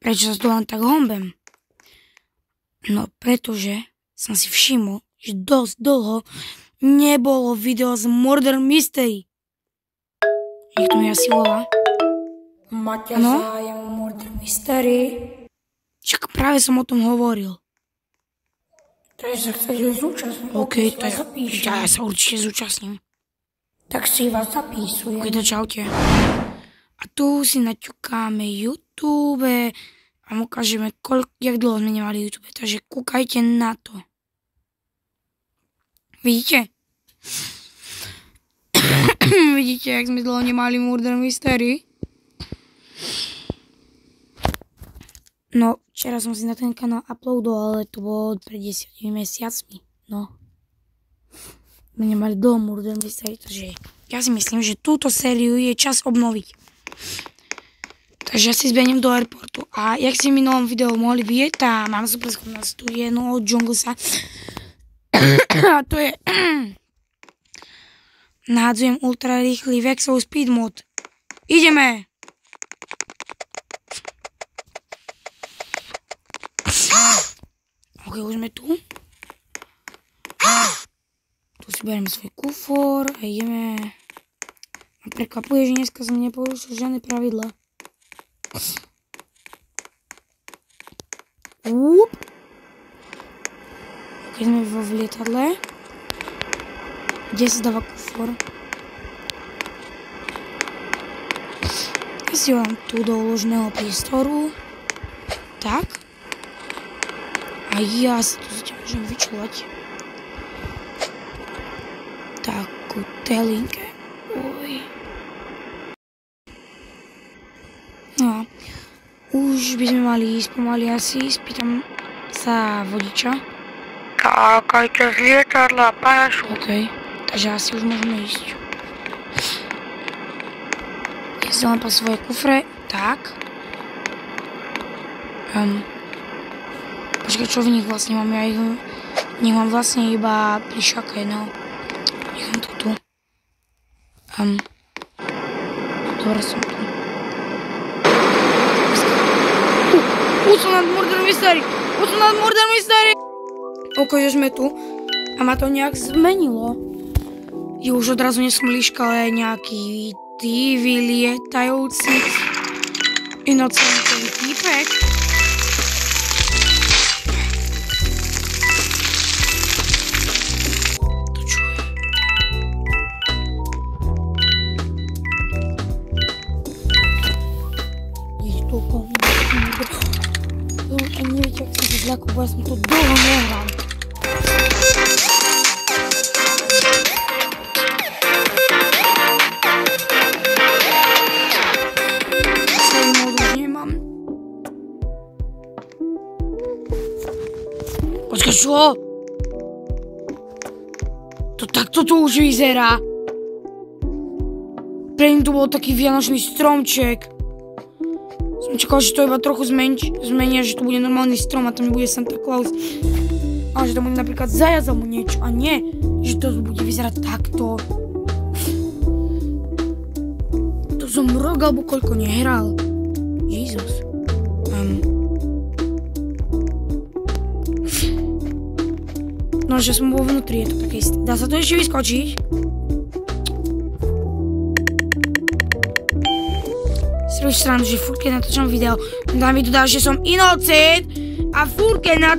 Prečo sa tu len tak hombem? No pretože som si všimol, že dosť dlho nebolo video z Murder Mystery. Niekto mi asi volá. Máte zájem o Murder Mystery? Čak práve som o tom hovoril. Takže sa chceš zúčastniť? OK, to ja sa určite zúčastním. Tak si vás zapísujem. OK, to čaute. A tu si naťukáme YouTube a mu ukážeme, jak dlho sme nemali YouTube. Takže kúkajte na to. Vidíte? Vidíte, jak sme dlho nemali Murder Mystery? No, včera som si na ten kanál uploadoval, ale to bolo pred 10 mesiacmi. No. My nemali dlho Murder Mystery, takže ja si myslím, že túto sériu je čas obnoviť. Takže ja si zbením do airportu. A jak si v minulom videu mohli vidieť, tá mám super schopnosť, tu je no od Junglesa. A to je... Nahádzujem ultra rýchly Vexov speed mod. Ideme! Ok, už sme tu. Tu si beriem svoj kufor a ideme. A prekvapuje, že dneska som neporušil žiadne pravidla. Ok, sme v lietadle. Kde sa dáva kufor? Ja si ho dám tu do uloženého priestoru. Tak. A ja sa tu zatiaľ môžem vyčúvať. Takú telinke. No. Už by sme mali ísť pomaly asi. Spýtam sa vodiča. Kákajte z lietadla, parašút. OK. Takže asi už môžeme ísť. Ja si len po svoje kufre. Tak. Počkaj, čo v nich vlastne mám? Ja ich mám vlastne iba plišaké, no. Nechám to tu. Dobre, som tu. Už som nad Murder Mystery! OK, že sme tu. A ma to nejak zmenilo. Už odrazu nesom líška, ale nejaký vylietajúci inocentový týpek. To čo je? Je to komu. Ani neviete, ak som sa zľakol, bo ja som to dlho nehral. Počkaj, čo? Takto to už vyzerá. Predtým tu bol taký vianočný stromček. Som čakal, že to iba trochu zmenia, že tu bude normálny strom a tam nebude Santa Claus. A že tam bude napríklad zajac alebo niečo. A nie, že to bude vyzerať takto. To som rok alebo koľko nehral. Jezus. No, že som bol vnútri, je to také isté. Dá sa to ešte vyskočiť? Si robíš srandu, že furt keď natáčam video, tam mi to dá, že som inocent a furt keď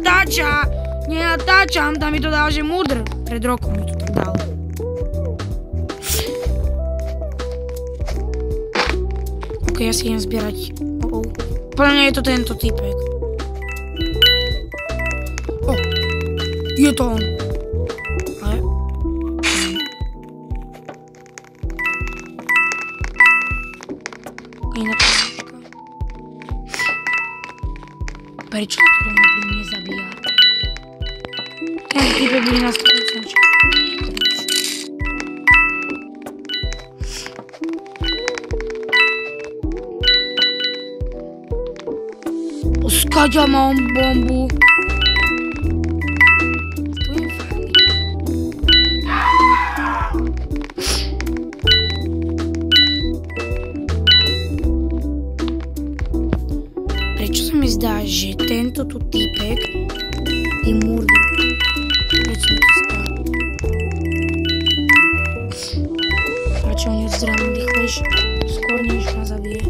nenatáčam, tam mi to dá, že murder. Pred rokom mi to tak dal. Ok, ja si idem zbierať. Podľa mňa je to tento týpek. Je to on. Ale... Iná položka. Prečo to rovno pri mne zabíja? Ten týpek bude na 100%. Skáďa mám bombu. to tu týpek i murder. Prečo mi to stalo? A čo on je zrejme rýchlejšie? Skôr než ma zabije.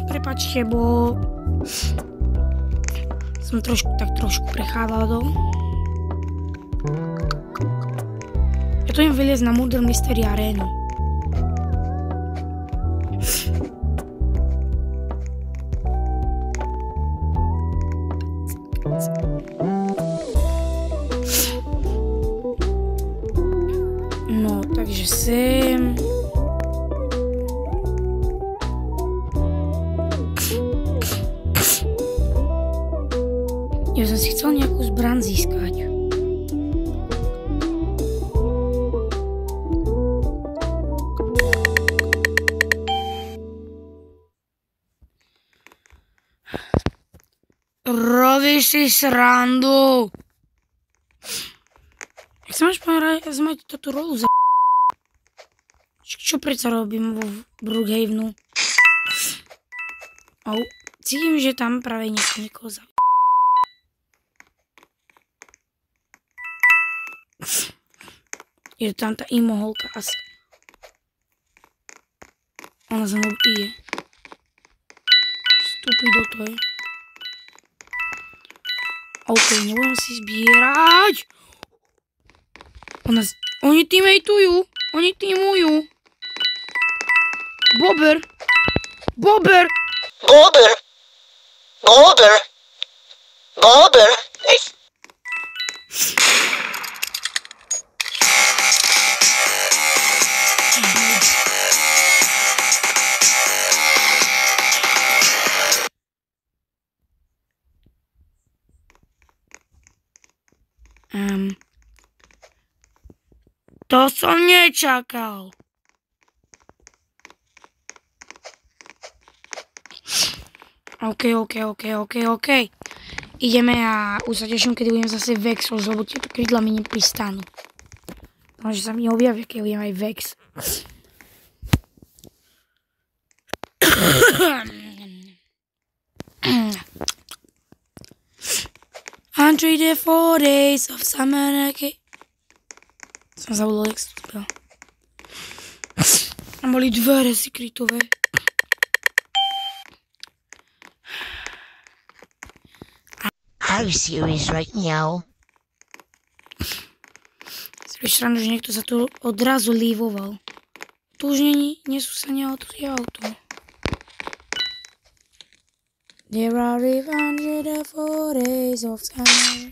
Prepačte, bo som trošku prechádal. Ja to idem vyliezť na Murder Mystery arénu. No, takže sem. Ja som si chcel nejakú zbraň získať. Robíš si srandu. Jak sa máš mať túto rolu za... Čo predsa robím vo Brookhavenu? Au, cítim, že tam práve niekoho zabil. Je tam tá imoholka asi. Ona za mnou ide. Stupido to je. OK, nebudem si zbierať. Oni teamatujú. Oni teamujú. Bobber. Bobber. Bobber. Bobber. Bobber. To som nečakal. OK. Ideme a už sa teším, kedy budem zase Vex, lebo tieto krydla mi nepristanú. Takže sa mi objavia, keď budem aj Vex. Hundred and 4 days of summer. Som zabudol, jak sa to spel. Tam boli dvere sekretové. Are you serious right now? Si vieš srandu, že niekto sa tu odrazu lívoval. Tu už nie sú sa auto, je auto. There are 104 days of summer.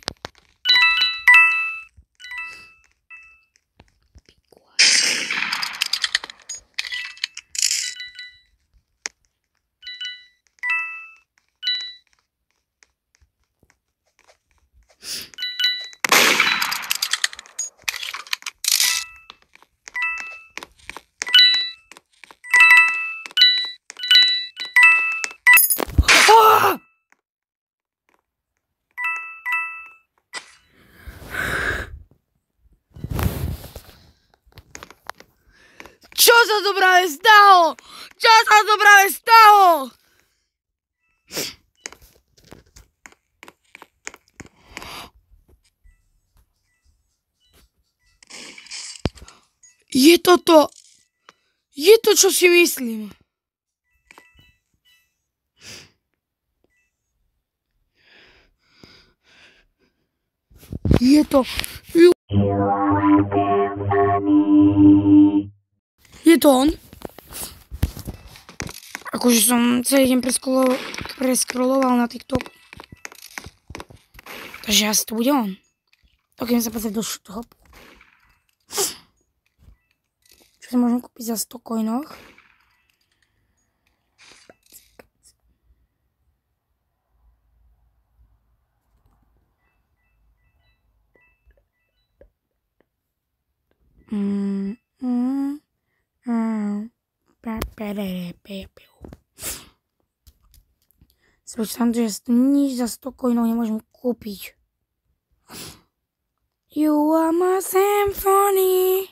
Čo sa to práve stalo? Čo sa to práve stalo? Je to to, čo si myslím. Je to... Je to on? Akože som celý deň preskroloval na TikTok. Takže asi to bude on. Tak idem sa pozrieť do shopu. Čo si môžem kúpiť za 100 coinoch? Slyším, že nič za 100 coinov nemôžem kúpiť. You are my symphony.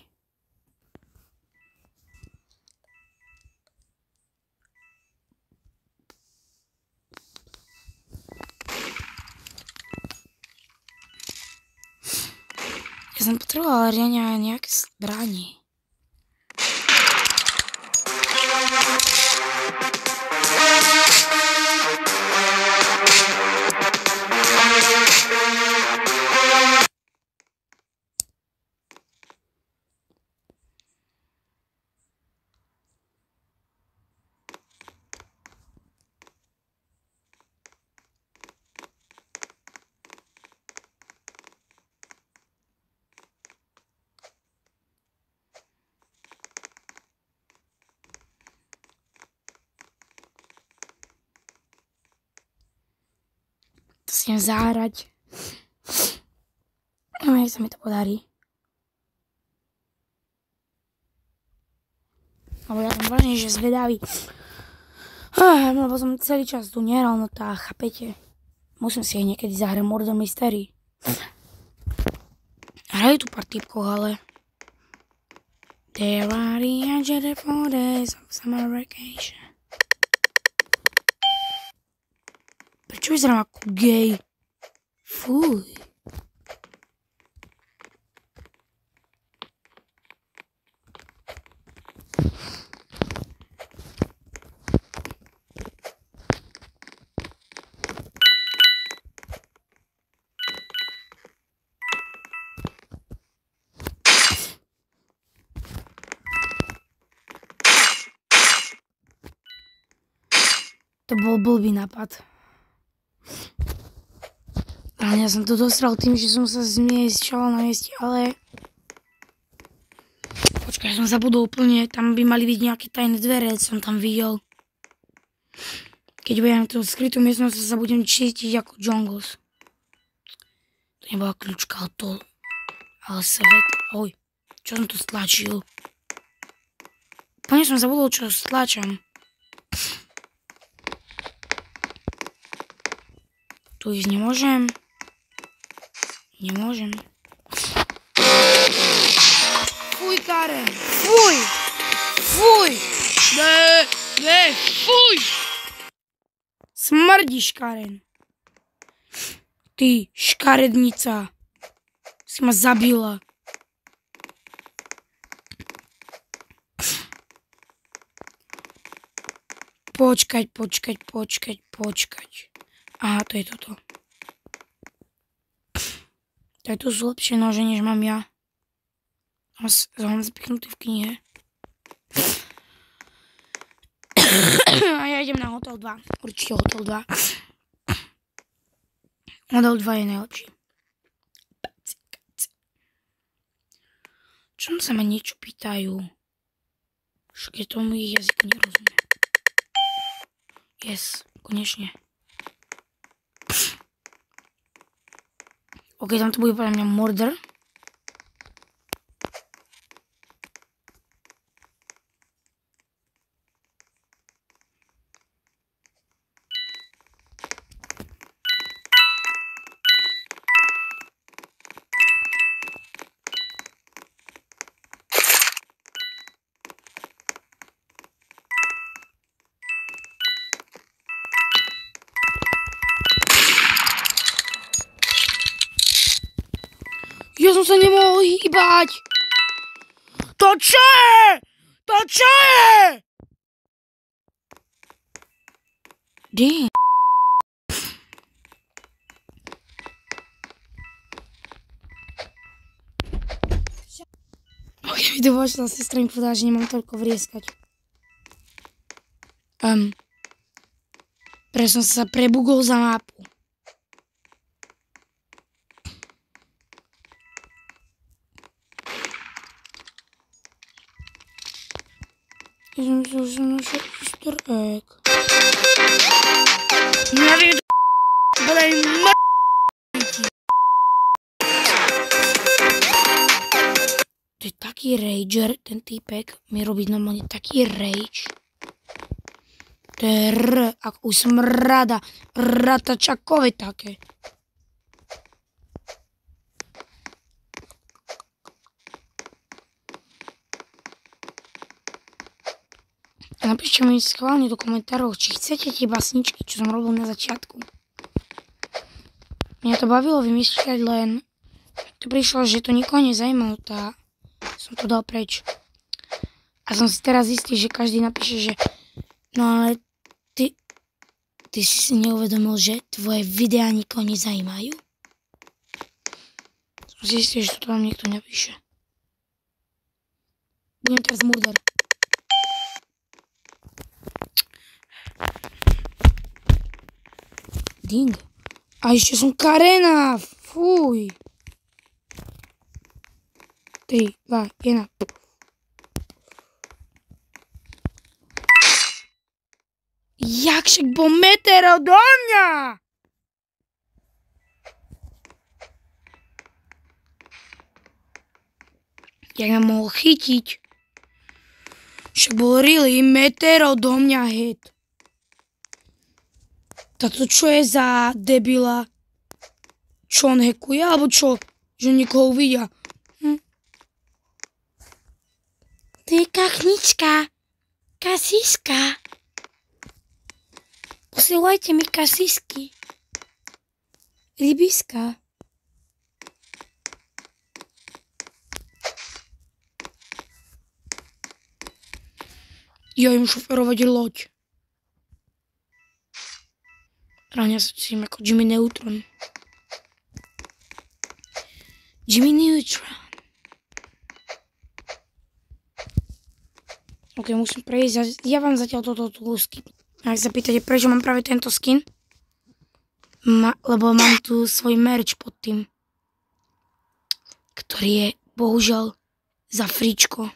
Ja som potrebovala riadne nejaké zbranie. To si idem zahrať. Nech sa mi to podarí. Lebo ja som vážne, že zvedavý. Lebo som celý čas tu nehral, no tá, chápete? Musím si aj niekedy zahrať Murder Mystery. Hrajú tu pár typkov, ale... There are the 104 days of summer vacation. Prečo vyzerám ako gej? Fuj. To bol blbý nápad. Ale ja som to dostal tým, že som sa zmiešťal na mieste, ale... Počkaj, ja som zabudol úplne, tam by mali byť nejaké tajné dvere, som tam videl. Keď budem tú skrytú miestnosť, sa budem cítiť ako Jungles. To nebola kľúčka, ale to... Ale svet... Oj, čo som tu stlačil? Úplne som zabudol, čo stlačam. Tu ísť nemôžem. Nemôžem. Fuj, Karen! Fuj! Fuj! Ne, fuj! Smrdíš, Karen. Ty, škarednica. Si ma zabila. Počkať. Aha, to je toto. Tak tu sú lepšie nože, než mám ja. Mám zapichnutý v knihe. A ja idem na Hotel 2. Určite Hotel 2. Hotel 2 je najlepší. Čom sa ma niečo pýtajú? Však je tomu ich jazyk nerozumie. Yes, konečne. Ok, tam to bude podľa mňa murder. Ja som sa nemohol hýbať. To čo je? To čo je? Damn. Ok, mi to pošla, sestra mi povedala, že nemám toľko vrieskať. Pre som sa prebugol za mapu. Ja som myslel, že som našiel easter egg. Neviem, bodaj to je taký rager, ten týpek mi robí normálne taký rage. To je R, ako u smrada, ratačakove také. Napíšte mi schválne do komentárov, či chcete tie basničky, čo som robil na začiatku. Mňa to bavilo vymýšľať, len to prišlo, že to nikoho nezajímalo, tá som to dal preč. A som si teraz istý, že každý napíše, že no ale ty si neuvedomil, že tvoje videá nikoho nezajímajú? Som si istý, že to tam niekto napíše. Budem teraz murder. Ding. A ešte som Karena. Fuj. 3, 2, 1. Jak však bol meter odo mňa? Jak ma mohol chytiť? Však bol really meter odo mňa hit. Tato čo je za debila? Čo on hackuje, alebo čo? Že niekoho uvidia. To je kachnička. Kasiska. Posielajte mi kasisky. Rybiska. Ja im šoferovať loď. Ráňa sa cítim ako Jimmy Neutron. Jimmy Neutron. Ok, musím prejsť. Ja vám zatiaľ toto skin. Ak sa pýtate, prečo mám práve tento skin? Lebo mám tu svoj merch pod tým. Ktorý je, bohužiaľ, za fričko.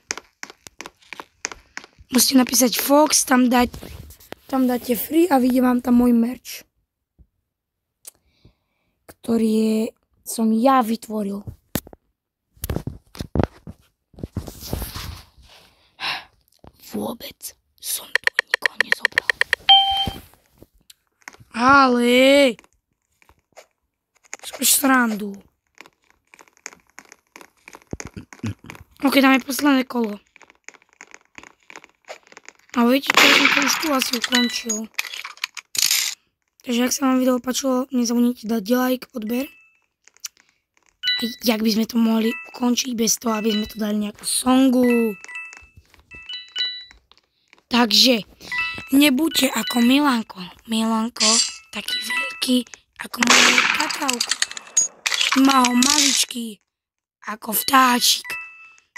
Musíte napísať Fox, tam dáte free a vidie vám tam môj merch. Ktorý som ja vytvoril. Vôbec som to nikoho nezobral. Ale skôr srandu. Ok, dáme posledné kolo. A viete čo, som to už tu asi ukončil. Takže ak sa vám video páčilo, nezabudnite dať like, odber. A jak by sme to mohli ukončiť bez toho, aby sme to dali nejakú songu. Takže nebuďte ako Milanko. Milanko, taký veľký ako moje kakauko. Má ho maličký ako vtáčik.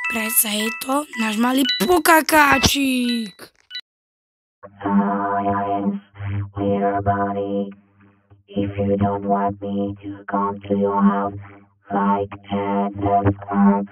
Predsa je to náš malý pokakáčik. Dear buddy, if you don't want me to come to your house, like and subscribe.